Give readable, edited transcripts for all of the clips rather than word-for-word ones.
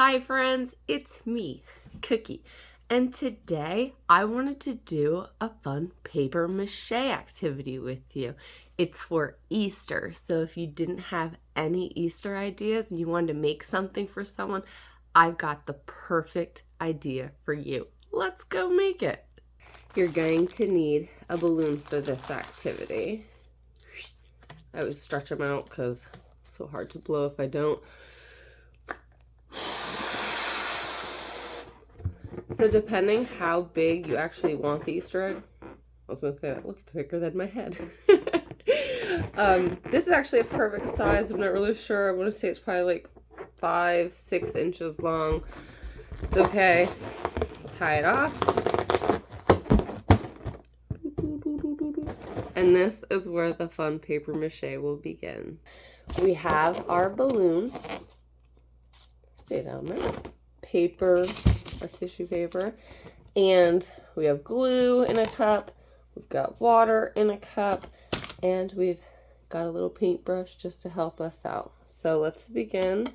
Hi friends, it's me, Cookie, and today I wanted to do a fun paper mache activity with you. It's for Easter, so if you didn't have any Easter ideas and you wanted to make something for someone, I've got the perfect idea for you. Let's go make it. You're going to need a balloon for this activity. I always stretch them out because it's so hard to blow if I don't. So depending how big you actually want the Easter egg, I was going to say that looks bigger than my head. This is actually a perfect size. I'm not really sure. I want to say it's probably like 5-6 inches long. It's okay. Tie it off. And this is where the fun paper mache will begin. We have our balloon. Stay down there. Paper, our tissue paper, and we have glue in a cup, we've got water in a cup, and we've got a little paintbrush just to help us out. So let's begin.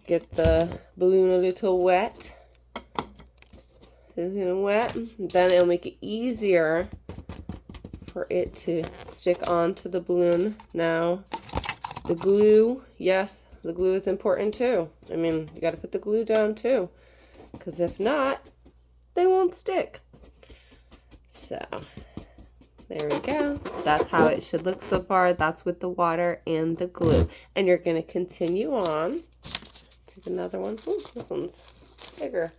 Get the balloon a little wet. Then it'll make it easier for it to stick onto the balloon. Now the glue, yes, the glue is important too. I mean, you got to put the glue down too, because if not, they won't stick. So there we go. That's how it should look so far. That's with the water and the glue. And you're going to continue on. Take another one. Ooh, this one's bigger.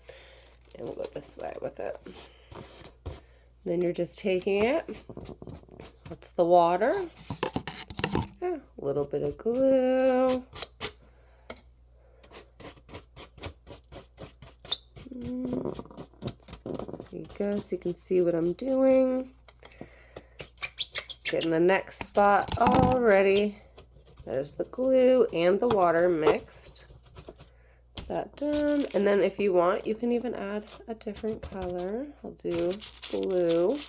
And we'll go this way with it. Then you're just taking it. That's the water. Yeah, a little bit of glue. There you go, so you can see what I'm doing. Getting the next spot all ready. There's the glue and the water mixed. That done. And then if you want, you can even add a different color. I'll do blue.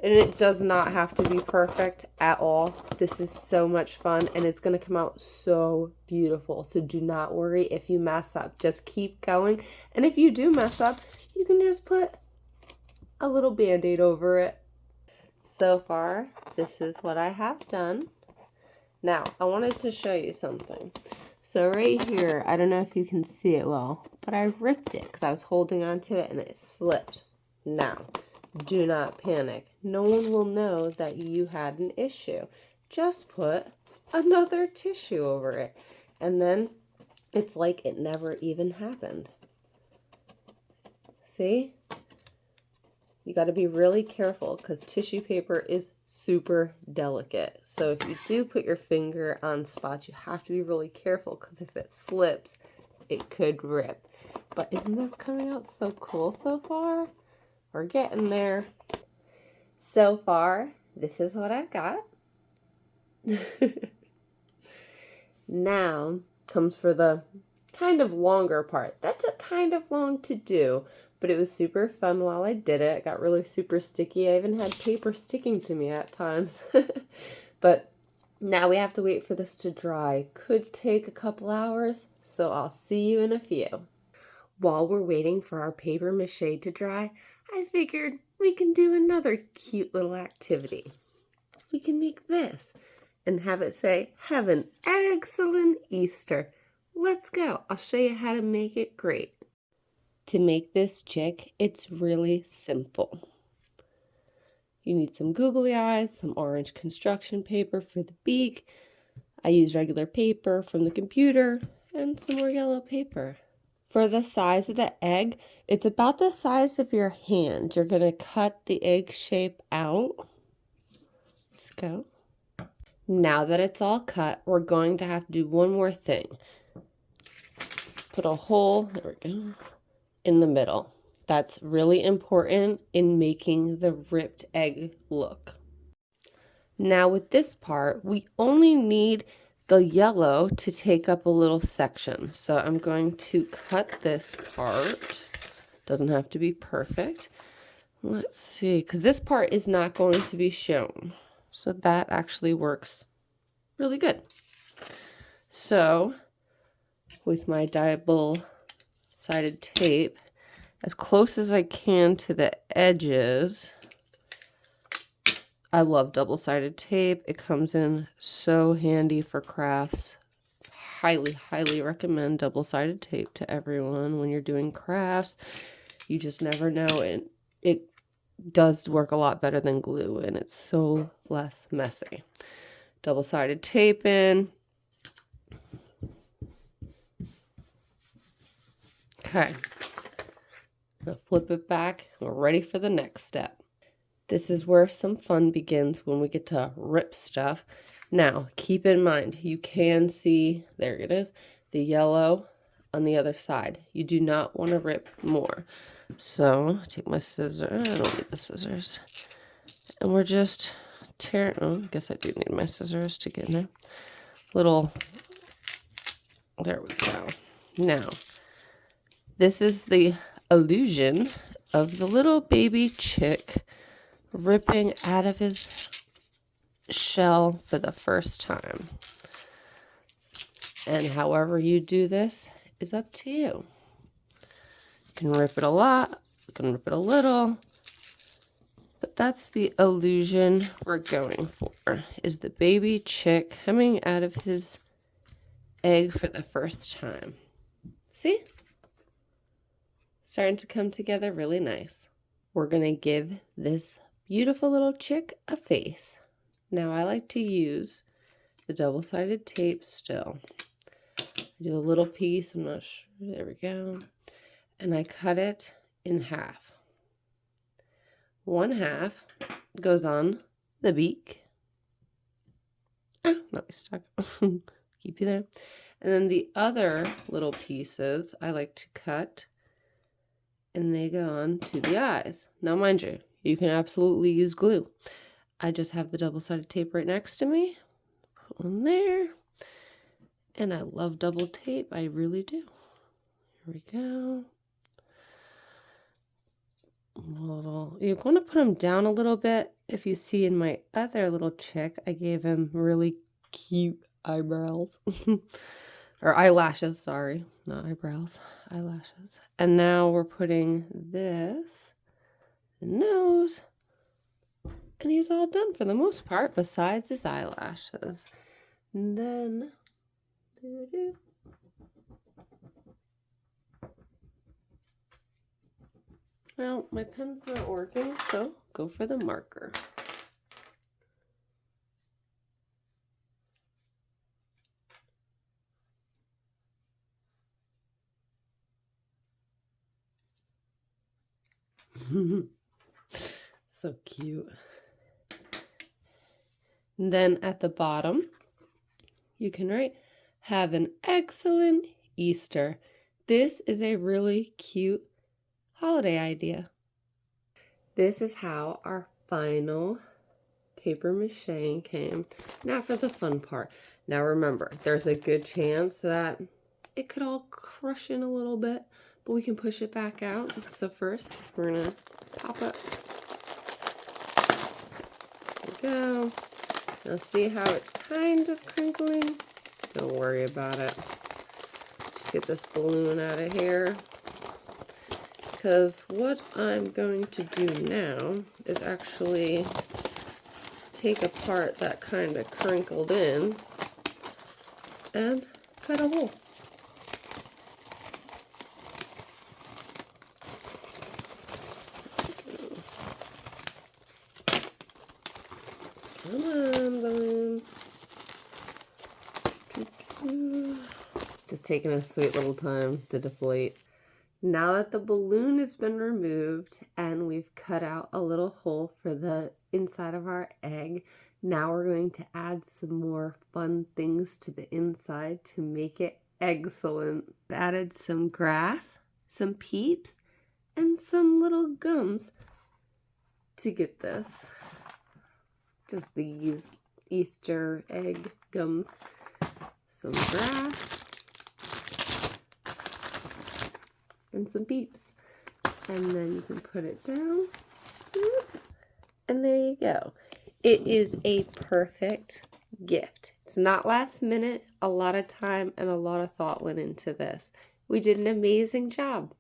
And it does not have to be perfect at all. This is so much fun and it's going to come out so beautiful. So do not worry if you mess up. Just keep going. And if you do mess up, you can just put a little band-aid over it. So far, this is what I have done. Now, I wanted to show you something. So right here, I don't know if you can see it well, but I ripped it because I was holding onto it and it slipped. Now, do not panic. No one will know that you had an issue. Just put another tissue over it. And then it's like it never even happened. See? You got to be really careful because tissue paper is super delicate. So if you do put your finger on spots, you have to be really careful because if it slips, it could rip. But isn't this coming out so cool so far? We're getting there. So far, this is what I've got. Now comes for the kind of longer part. That took kind of long to do, but it was super fun while I did it. It got really super sticky. I even had paper sticking to me at times. But now we have to wait for this to dry. Could take a couple hours, so I'll see you in a few. While we're waiting for our paper mache to dry, I figured we can do another cute little activity. We can make this and have it say, "Have an excellent Easter." Let's go. I'll show you how to make it great. To make this chick, it's really simple. You need some googly eyes, some orange construction paper for the beak. I use regular paper from the computer and some more yellow paper. For the size of the egg, it's about the size of your hand. You're going to cut the egg shape out. Let's go. Now that it's all cut, we're going to have to do one more thing. Put a hole, there we go, in the middle. That's really important in making the ripped egg look. Now with this part, we only need the yellow to take up a little section. So I'm going to cut this part. Doesn't have to be perfect. Let's see, because this part is not going to be shown. So that actually works really good. So with my double-sided tape as close as I can to the edges. I love double-sided tape. It comes in so handy for crafts. Highly, highly recommend double-sided tape to everyone when you're doing crafts. You just never know, and it does work a lot better than glue, and it's so less messy. Double-sided tape in. Okay. Now flip it back. We're ready for the next step. This is where some fun begins when we get to rip stuff. Now, keep in mind, you can see, there it is, the yellow on the other side. You do not want to rip more. So, take my scissors. I don't need the scissors. And we're just tearing, oh, I guess I do need my scissors to get in there. There we go. Now, this is the illusion of the little baby chick ripping out of his shell for the first time. And however you do this is up to you. You can rip it a lot, you can rip it a little, but that's the illusion we're going for, is the baby chick coming out of his egg for the first time. See? Starting to come together really nice. We're going to give this beautiful little chick a face. Now I like to use the double-sided tape still. I do a little piece, I'm not sure, there we go. And I cut it in half. One half goes on the beak. Ah, not be stuck. Keep you there. And then the other little pieces I like to cut, and they go on to the eyes. Now mind you, you can absolutely use glue. I just have the double-sided tape right next to me. Put one there. And I love double tape. I really do. Here we go. You're going to put him down a little bit. If you see in my other little chick, I gave him really cute eyebrows. Or eyelashes, sorry. Not eyebrows. Eyelashes. And now we're putting this, the nose. And he's all done for the most part, besides his eyelashes. And then, well, my pen's not working, so go for the marker. So cute. And then at the bottom, you can write, "Have an excellent Easter." This is a really cute holiday idea. This is how our final paper mache came. Now for the fun part. Now remember, there's a good chance that it could all crush in a little bit, but we can push it back out. So first, we're gonna pop it. There we go. Now see how it's kind of crinkling? Don't worry about it. Just get this balloon out of here. Because what I'm going to do now is actually take a part that kind of crinkled in and cut a hole. Come on, balloon. Just taking a sweet little time to deflate. Now that the balloon has been removed and we've cut out a little hole for the inside of our egg, now we're going to add some more fun things to the inside to make it excellent. Added some grass, some peeps, and some little gums to get this. Just these Easter egg gums. Some grass and some peeps. And then you can put it down. And there you go. It is a perfect gift. It's not last minute. A lot of time and a lot of thought went into this. We did an amazing job.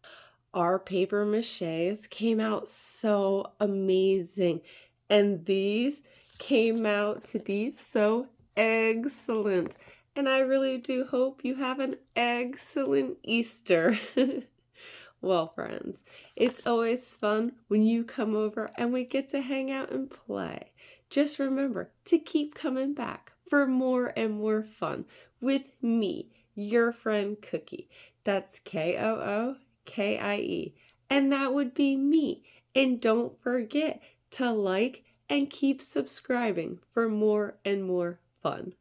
Our paper maches came out so amazing, and these came out to be so excellent. And I really do hope you have an excellent Easter. Well, friends, it's always fun when you come over and we get to hang out and play. Just remember to keep coming back for more and more fun with me, your friend Kookie. That's Kookie. And that would be me. And don't forget to like and keep subscribing for more and more fun.